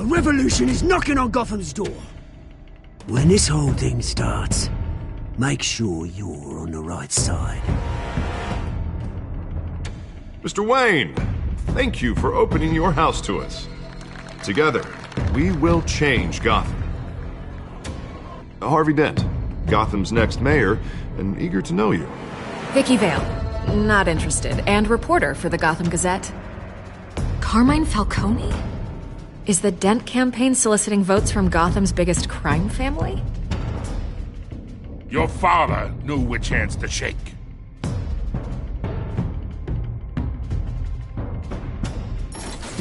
revolution is knocking on Gotham's door. When this whole thing starts, make sure you're on the right side. Mr. Wayne, thank you for opening your house to us. Together, we will change Gotham. Harvey Dent, Gotham's next mayor, and eager to know you. Vicky Vale, not interested, and reporter for the Gotham Gazette. Carmine Falcone? Is the Dent campaign soliciting votes from Gotham's biggest crime family? Your father knew which hands to shake.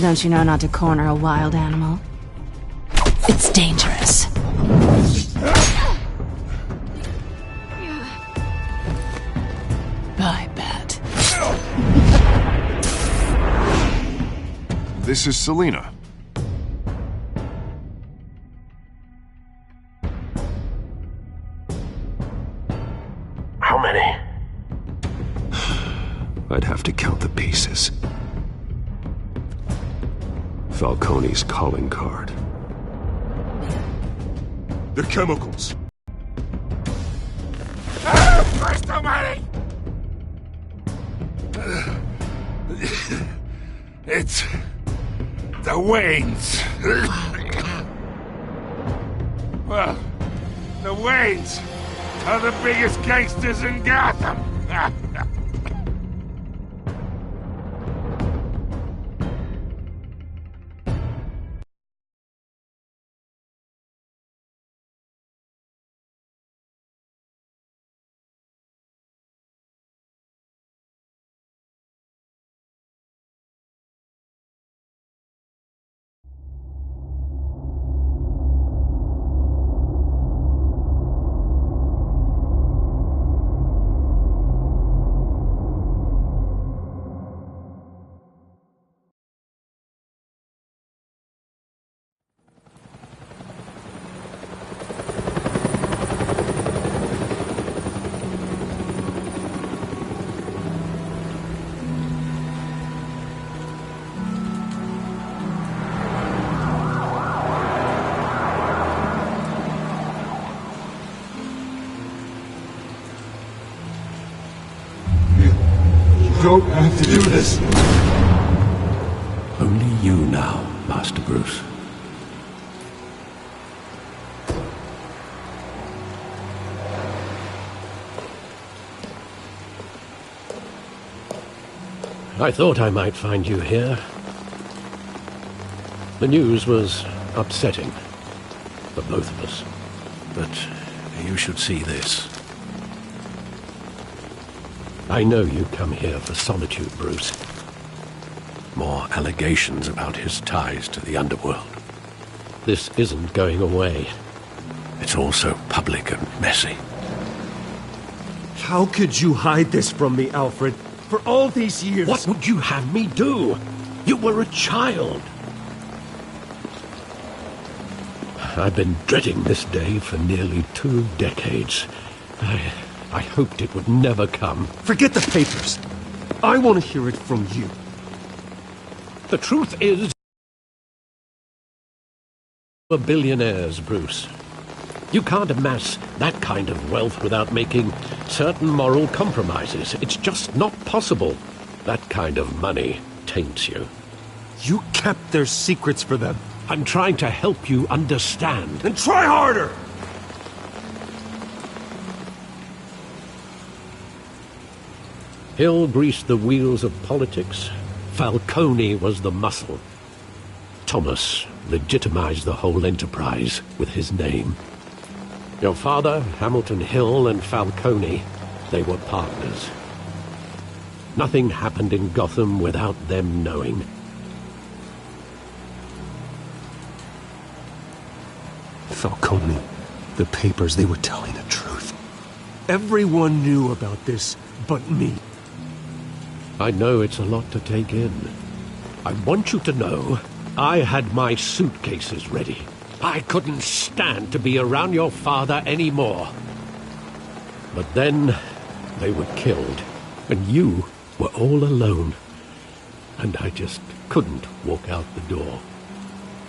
Don't you know not to corner a wild animal? It's dangerous. I bet. This is Selina. How many? I'd have to count the pieces. Falcone's calling card. The chemicals. Christ almighty! It's the Waynes. Well, the Waynes are the biggest gangsters in Gotham. Don't have to do this. Only you now, Master Bruce. I thought I might find you here. The news was upsetting for both of us. But you should see this. I know you come here for solitude, Bruce. More allegations about his ties to the underworld. This isn't going away. It's all so public and messy. How could you hide this from me, Alfred? For all these years... What would you have me do? You were a child. I've been dreading this day for nearly 2 decades. I hoped it would never come. Forget the papers. I want to hear it from you. The truth is... we're billionaires, Bruce. You can't amass that kind of wealth without making certain moral compromises. It's just not possible. That kind of money taints you. You kept their secrets for them. I'm trying to help you understand. Then try harder! Hill greased the wheels of politics. Falcone was the muscle. Thomas legitimized the whole enterprise with his name. Your father, Hamilton Hill, and Falcone, they were partners. Nothing happened in Gotham without them knowing. Falcone, the papers, they were telling the truth. Everyone knew about this but me. I know it's a lot to take in. I want you to know I had my suitcases ready. I couldn't stand to be around your father anymore. But then they were killed, and you were all alone. And I just couldn't walk out the door.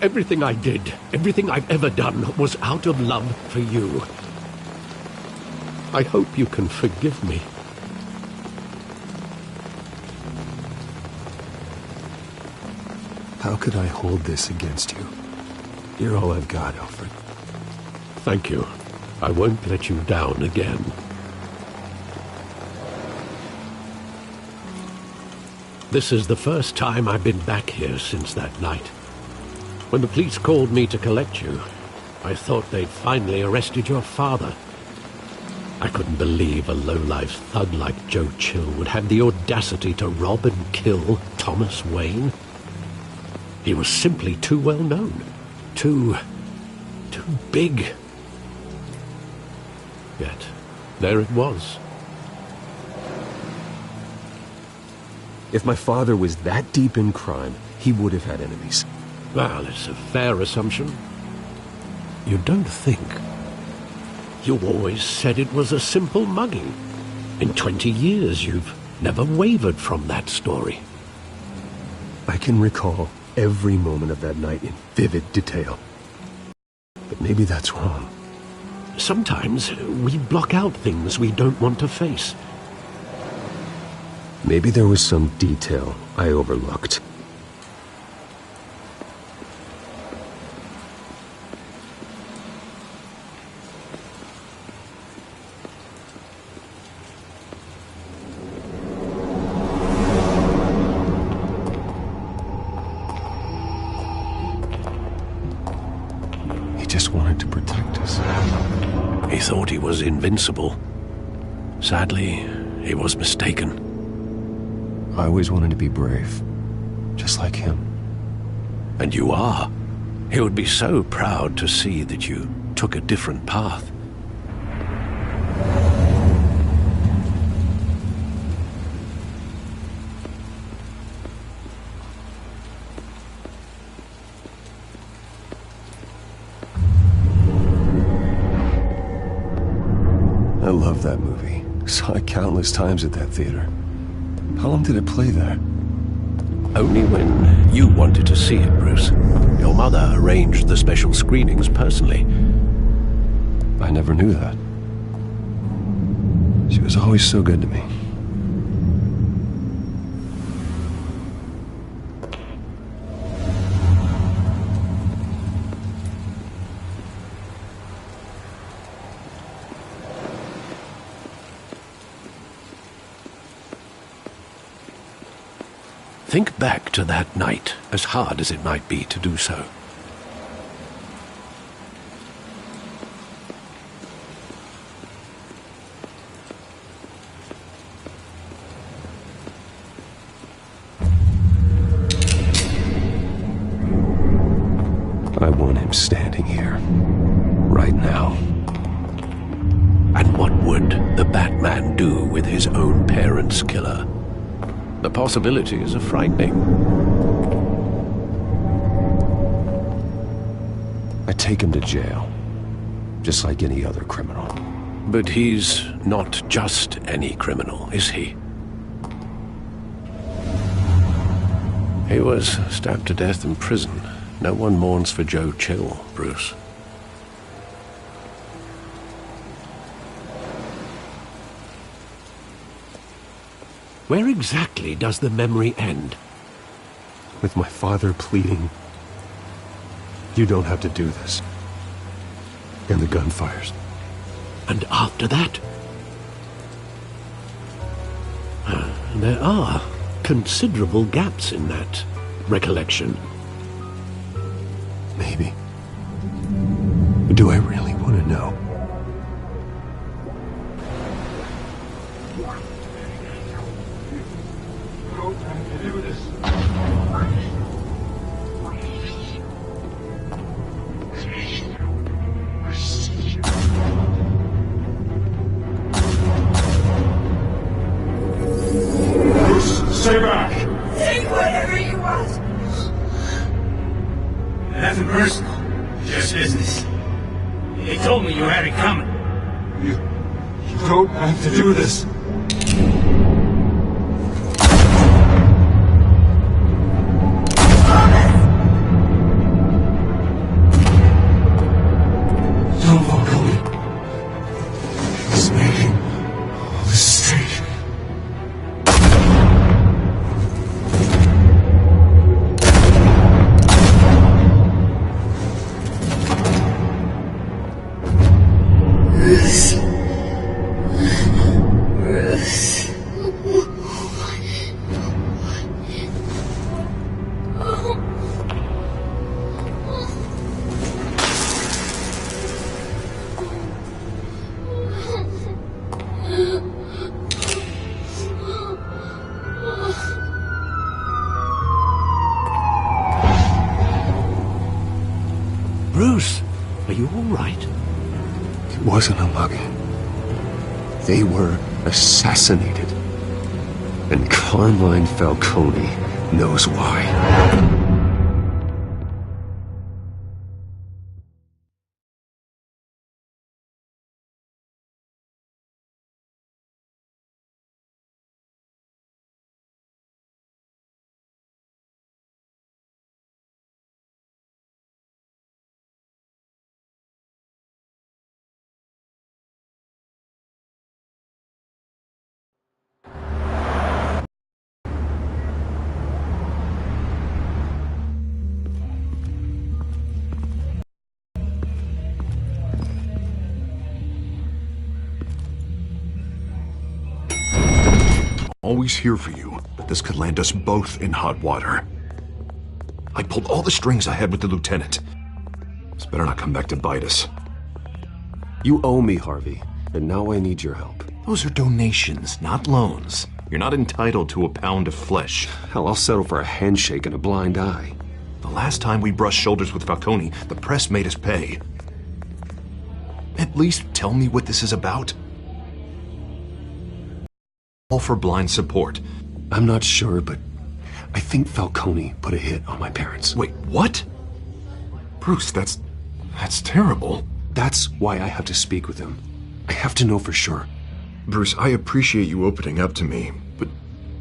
Everything I did, everything I've ever done, was out of love for you. I hope you can forgive me. How could I hold this against you? You're all I've got, Alfred. Thank you. I won't let you down again. This is the first time I've been back here since that night. When the police called me to collect you, I thought they'd finally arrested your father. I couldn't believe a low-life thug like Joe Chill would have the audacity to rob and kill Thomas Wayne. He was simply too well known. Too big. Yet, there it was. If my father was that deep in crime, he would have had enemies. Well, it's a fair assumption. You don't think. You always said it was a simple mugging. In 20 years, you've never wavered from that story. I can recall every moment of that night in vivid detail. But maybe that's wrong. Sometimes we block out things we don't want to face. Maybe there was some detail I overlooked. He just wanted to protect us. He thought he was invincible. Sadly, he was mistaken. I always wanted to be brave, just like him. And you are. He would be so proud to see that you took a different path. I love that movie. Saw it countless times at that theater. How long did it play there? Only when you wanted to see it, Bruce. Your mother arranged the special screenings personally. I never knew that. She was always so good to me. Think back to that night, as hard as it might be to do so. I want him standing here, right now. And what would the Batman do with his own parents' killer? The possibilities are frightening. I take him to jail, just like any other criminal. But he's not just any criminal, is he? He was stabbed to death in prison. No one mourns for Joe Chill, Bruce. Where exactly does the memory end? With my father pleading, "You don't have to do this." And the gunfires. And after that? There are considerable gaps in that recollection. Maybe. But do I really want to know? Stay back! Say whatever you want! Nothing personal. Just business. They told me you had it coming. You don't have to do this. you all right? It wasn't a mugging. They were assassinated. And Carmine Falcone knows why. Always here for you, but this could land us both in hot water. I pulled all the strings I had with the lieutenant. This better not come back to bite us. You owe me, Harvey, and now I need your help. Those are donations, not loans. You're not entitled to a pound of flesh. Hell, I'll settle for a handshake and a blind eye. The last time we brushed shoulders with Falcone, the press made us pay. At least tell me what this is about. All for blind support. I'm not sure, but I think Falcone put a hit on my parents. Wait, what? Bruce, that's terrible. That's why I have to speak with him. I have to know for sure. Bruce, I appreciate you opening up to me, but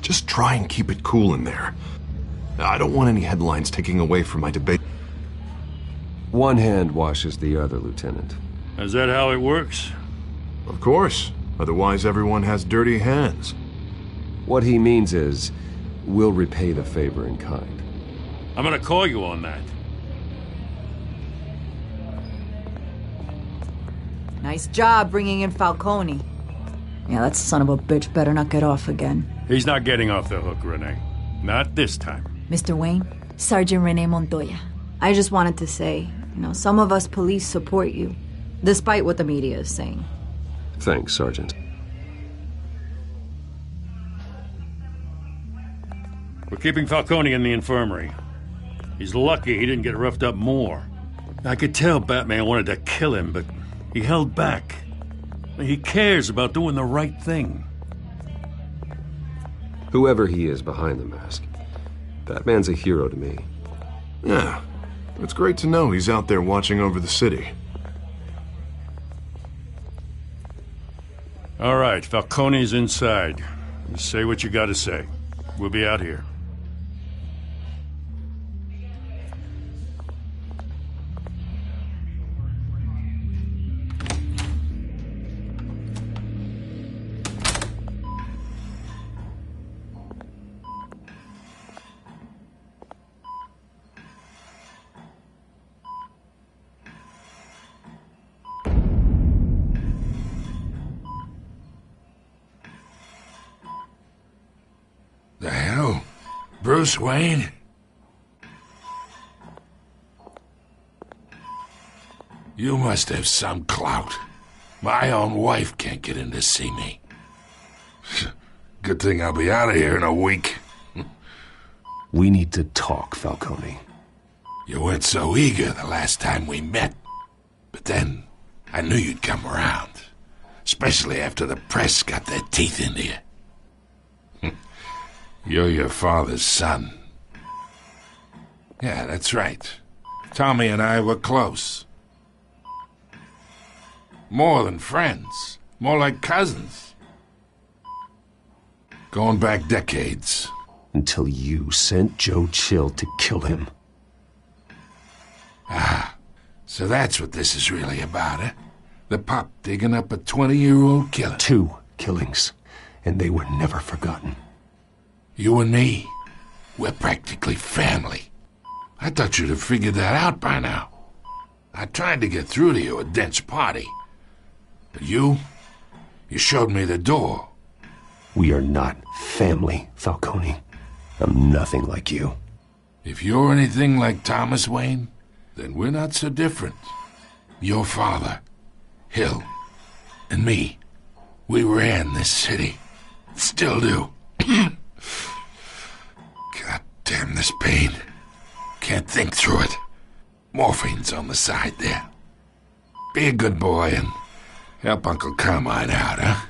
just try and keep it cool in there. I don't want any headlines taking away from my debate. One hand washes the other, Lieutenant. Is that how it works? Of course. Otherwise, everyone has dirty hands. What he means is, we'll repay the favor in kind. I'm gonna call you on that. Nice job bringing in Falcone. Yeah, that son of a bitch better not get off again. He's not getting off the hook, Renee. Not this time. Mr. Wayne, Sergeant Renee Montoya. I just wanted to say, some of us police support you, despite what the media is saying. Thanks, Sergeant. We're keeping Falcone in the infirmary. He's lucky he didn't get roughed up more. I could tell Batman wanted to kill him, but he held back. He cares about doing the right thing. Whoever he is behind the mask, Batman's a hero to me. Yeah, it's great to know he's out there watching over the city. All right, Falcone's inside. You say what you gotta say. We'll be out here. The hell? Bruce Wayne? You must have some clout. My own wife can't get in to see me. Good thing I'll be out of here in a week. We need to talk, Falcone. You weren't so eager the last time we met. But then, I knew you'd come around. Especially after the press got their teeth into you. You're your father's son. Yeah, that's right. Tommy and I were close. More than friends. More like cousins. Going back decades. Until you sent Joe Chill to kill him. Ah, so that's what this is really about, eh? The pup digging up a 20-year-old killer. 2 killings, and they were never forgotten. You and me, we're practically family. I thought you'd have figured that out by now. I tried to get through to you at Dent's party. But you showed me the door. We are not family, Falcone. I'm nothing like you. If you're anything like Thomas Wayne, then we're not so different. Your father, Hill, and me, we ran this city. Still do. God damn this pain. Can't think through it. Morphine's on the side there. Be a good boy and help Uncle Carmine out, huh?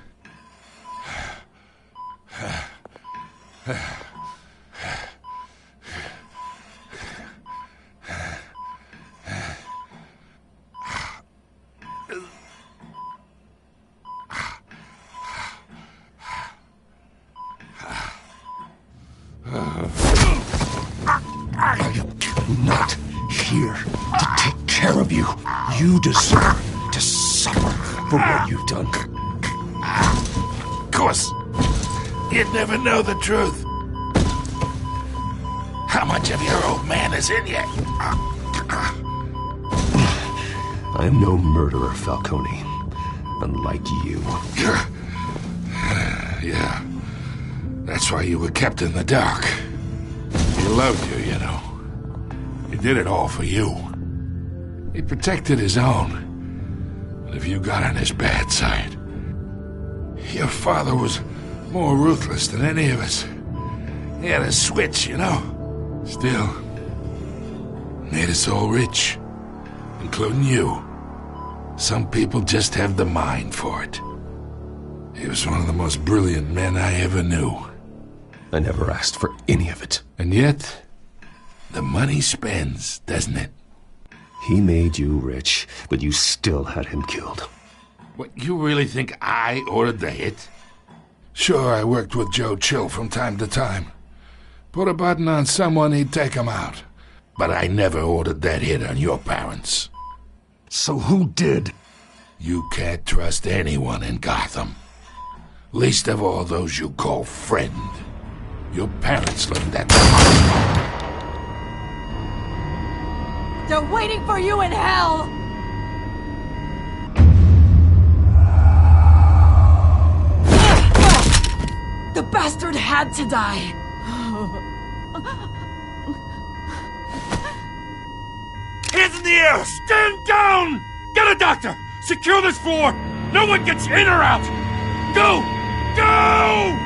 Not here to take care of you. You deserve to suffer for what you've done. Of course, you'd never know the truth. How much of your old man is in you? I am no murderer, Falcone. Unlike you. Yeah. That's why you were kept in the dark. He loved you, you know. He did it all for you. He protected his own. But if you got on his bad side, your father was more ruthless than any of us. He had a switch, you know. Still, made us all rich, including you. Some people just have the mind for it. He was one of the most brilliant men I ever knew. I never asked for any of it. And yet, the money spends, doesn't it? He made you rich, but you still had him killed. What, you really think I ordered the hit? Sure, I worked with Joe Chill from time to time. Put a button on someone, he'd take him out. But I never ordered that hit on your parents. So who did? You can't trust anyone in Gotham. Least of all those you call friend. Your parents learned that. They're waiting for you in hell! The bastard had to die! Hands in the air! Stand down! Get a doctor! Secure this floor! No one gets in or out! Go! Go!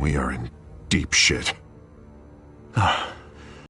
We are in deep shit.